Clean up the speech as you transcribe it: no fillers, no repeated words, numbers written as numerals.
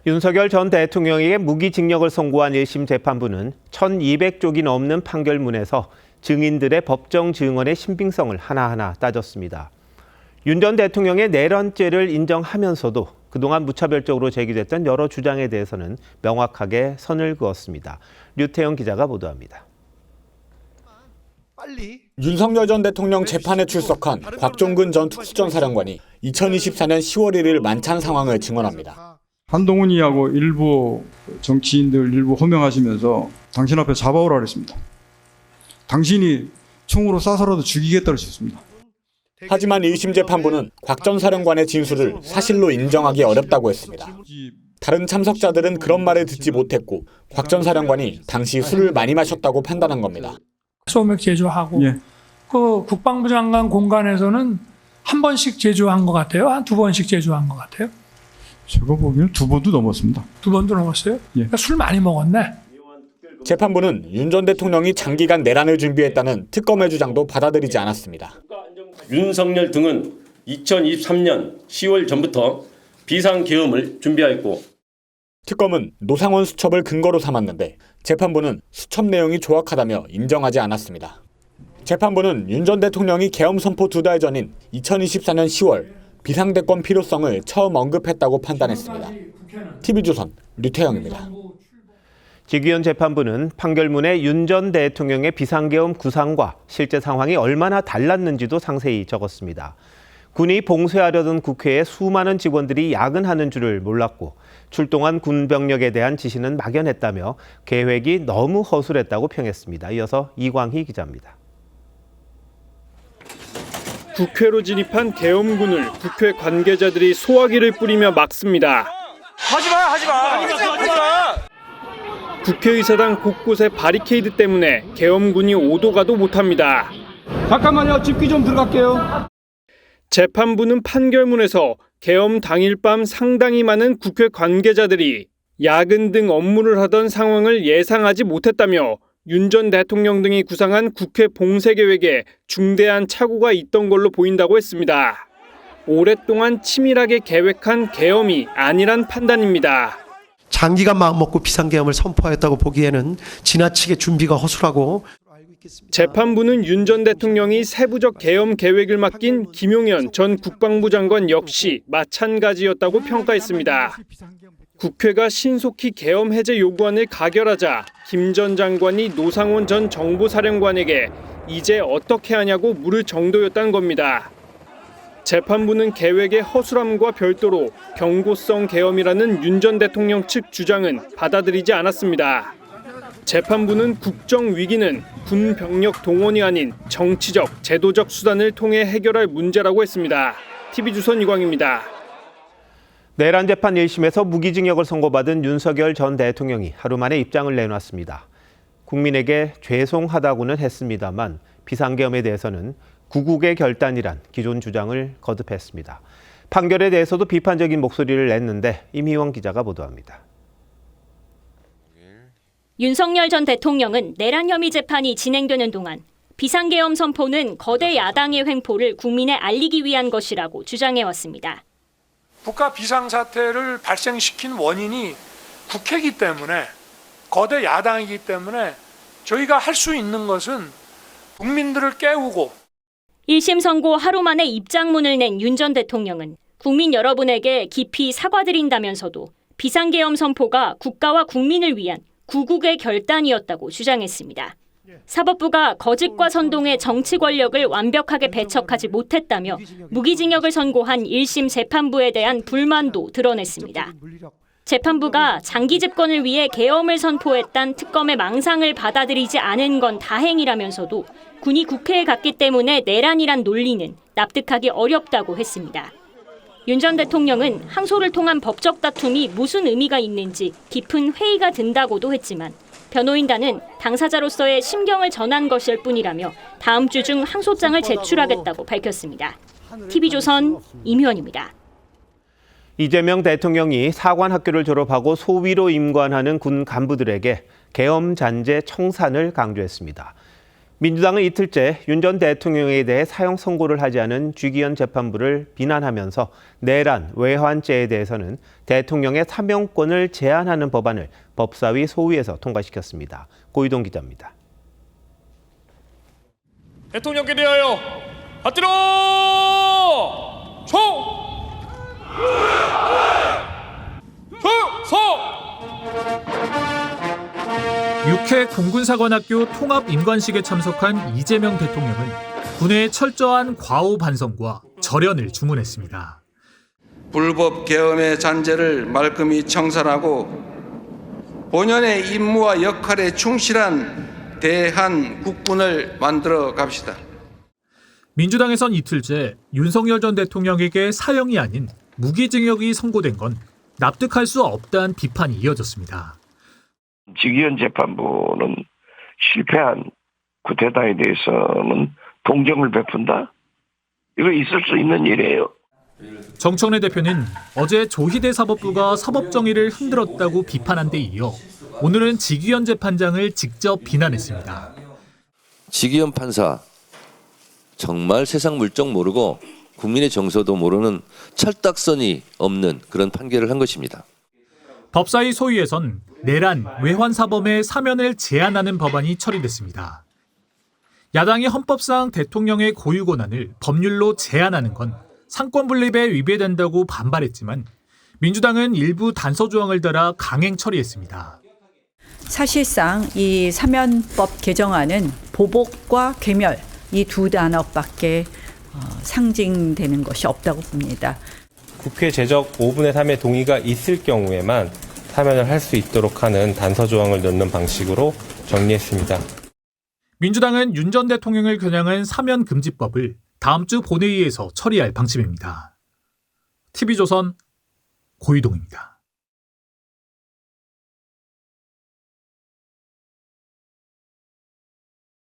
윤석열 전 대통령에게 무기징역을 선고한 1심 재판부는 1,200쪽이 넘는 판결문에서 증인들의 법정 증언의 신빙성을 하나하나 따졌습니다. 윤 전 대통령의 내란죄를 인정하면서도 그동안 무차별적으로 제기됐던 여러 주장에 대해서는 명확하게 선을 그었습니다. 류태영 기자가 보도합니다. 윤석열 전 대통령 재판에 출석한 곽종근 전 특수전사령관이 2024년 10월 1일 만찬 상황을 증언합니다. 한동훈이하고 일부 정치인들 일부 호명하시면서 당신 앞에 잡아오라 그랬습니다. 당신이 총으로 쏴서라도 죽이겠다고 했습니다. 하지만 1심 재판부는 곽 전 사령관의 진술을 사실로 인정하기 어렵다고 했습니다. 다른 참석자들은 그런 말을 듣지 못했고 곽 전 사령관이 당시 술을 많이 마셨다고 판단한 겁니다. 소맥 제조하고 예. 그 국방부 장관 공간에서는 한 번씩 제조한 것 같아요? 한 두 번씩 제조한 것 같아요? 제가 보기에는 2번도 넘었습니다. 2번도 넘었어요? 예. 그러니까 술 많이 먹었네. 재판부는 윤 전 대통령이 장기간 내란을 준비했다는 특검의 주장도 받아들이지 않았습니다. 윤석열 등은 2023년 10월 전부터 비상계엄을 준비하였고 특검은 노상원 수첩을 근거로 삼았는데 재판부는 수첩 내용이 조악하다며 인정하지 않았습니다. 재판부는 윤 전 대통령이 계엄 선포 2달 전인 2024년 10월 비상대권 필요성을 처음 언급했다고 판단했습니다. TV조선 류태영입니다. 직위원 재판부는 판결문에 윤 전 대통령의 비상계엄 구상과 실제 상황이 얼마나 달랐는지도 상세히 적었습니다. 군이 봉쇄하려던 국회에 수많은 직원들이 야근하는 줄을 몰랐고 출동한 군 병력에 대한 지시는 막연했다며 계획이 너무 허술했다고 평했습니다. 이어서 이광희 기자입니다. 국회로 진입한 계엄군을 국회 관계자들이 소화기를 뿌리며 막습니다. 하지마! 국회의사당 곳곳에 바리케이드 때문에 계엄군이 오도 가도 못합니다. 잠깐만요. 집기 좀 들어갈게요. 재판부는 판결문에서 계엄 당일 밤 상당히 많은 국회 관계자들이 야근 등 업무를 하던 상황을 예상하지 못했다며 윤 전 대통령 등이 구상한 국회 봉쇄 계획에 중대한 착오가 있던 걸로 보인다고 했습니다. 오랫동안 치밀하게 계획한 계엄이 아니란 판단입니다. 장기간 마음먹고 비상계엄을 선포하였다고 보기에는 지나치게 준비가 허술하고 재판부는 윤 전 대통령이 세부적 계엄 계획을 맡긴 김용현 전 국방부 장관 역시 마찬가지였다고 평가했습니다. 국회가 신속히 계엄 해제 요구안을 가결하자 김 전 장관이 노상원 전 정보사령관에게 이제 어떻게 하냐고 물을 정도였다는 겁니다. 재판부는 계획의 허술함과 별도로 경고성 계엄이라는 윤 전 대통령 측 주장은 받아들이지 않았습니다. 재판부는 국정 위기는 군 병력 동원이 아닌 정치적, 제도적 수단을 통해 해결할 문제라고 했습니다. TV조선 이광입니다. 내란 재판 1심에서 무기징역을 선고받은 윤석열 전 대통령이 하루 만에 입장을 내놨습니다. 국민에게 죄송하다고는 했습니다만 비상계엄에 대해서는 구국의 결단이란 기존 주장을 거듭했습니다. 판결에 대해서도 비판적인 목소리를 냈는데 임희원 기자가 보도합니다. 윤석열 전 대통령은 내란 혐의 재판이 진행되는 동안 비상계엄 선포는 거대 야당의 횡포를 국민에 알리기 위한 것이라고 주장해왔습니다. 국가 비상사태를 발생시킨 원인이 국회이기 때문에 거대 야당이기 때문에 저희가 할 수 있는 것은 국민들을 깨우고 1심 선고 하루 만에 입장문을 낸 윤 전 대통령은 국민 여러분에게 깊이 사과드린다면서도 비상계엄 선포가 국가와 국민을 위한 구국의 결단이었다고 주장했습니다. 사법부가 거짓과 선동의 정치 권력을 완벽하게 배척하지 못했다며 무기징역을 선고한 1심 재판부에 대한 불만도 드러냈습니다. 재판부가 장기 집권을 위해 계엄을 선포했단 특검의 망상을 받아들이지 않은 건 다행이라면서도 군이 국회에 갔기 때문에 내란이란 논리는 납득하기 어렵다고 했습니다. 윤 전 대통령은 항소를 통한 법적 다툼이 무슨 의미가 있는지 깊은 회의가 든다고도 했지만 변호인단은 당사자로서의 심경을 전한 것일 뿐이라며 다음 주 중 항소장을 제출하겠다고 밝혔습니다. TV조선 임효원입니다. 이재명 대통령이 사관학교를 졸업하고 소위로 임관하는 군 간부들에게 계엄 잔재 청산을 강조했습니다. 민주당은 이틀째 윤 전 대통령에 대해 사형 선고를 하지 않은 쥐기현 재판부를 비난하면서 내란, 외환죄에 대해서는 대통령의 사명권을 제한하는 법안을 법사위 소위에서 통과시켰습니다. 고이동 기자입니다. 대통령께 대하여 엎드려 충성! 6회 공군사관학교 통합임관식에 참석한 이재명 대통령은 군의 철저한 과오 반성과 절연을 주문했습니다. 불법 계엄의 잔재를 말끔히 청산하고 본연의 임무와 역할에 충실한 대한 국군을 만들어 갑시다. 민주당에선 이틀째 윤석열 전 대통령에게 사형이 아닌 무기징역이 선고된 건 납득할 수 없다는 비판이 이어졌습니다. 쥐기현 재판부는 실패한 쿠데타에 대해서는 동정을 베푼다? 이거 있을 수 있는 일이에요. 정청래 대표는 어제 조희대 사법부가 사법정의를 흔들었다고 비판한 데 이어 오늘은 지기현 재판장을 직접 비난했습니다. 지기현 판사, 정말 세상 물정 모르고 국민의 정서도 모르는 철딱선이 없는 그런 판결을 한 것입니다. 법사위 소위에선 내란, 외환사범의 사면을 제한하는 법안이 처리됐습니다. 야당이 헌법상 대통령의 고유 권한을 법률로 제한하는 건 상권 분립에 위배된다고 반발했지만 민주당은 일부 단서 조항을 달아 강행 처리했습니다. 사실상 이 사면법 개정안은 보복과 괴멸 이 두 단어밖에 상징되는 것이 없다고 봅니다. 국회 제적 5분의 3의 동의가 있을 경우에만 사면을 할 수 있도록 하는 단서 조항을 넣는 방식으로 정리했습니다. 민주당은 윤 전 대통령을 겨냥한 사면 금지법을 다음 주 본회의에서 처리할 방침입니다. TV조선 고이동입니다.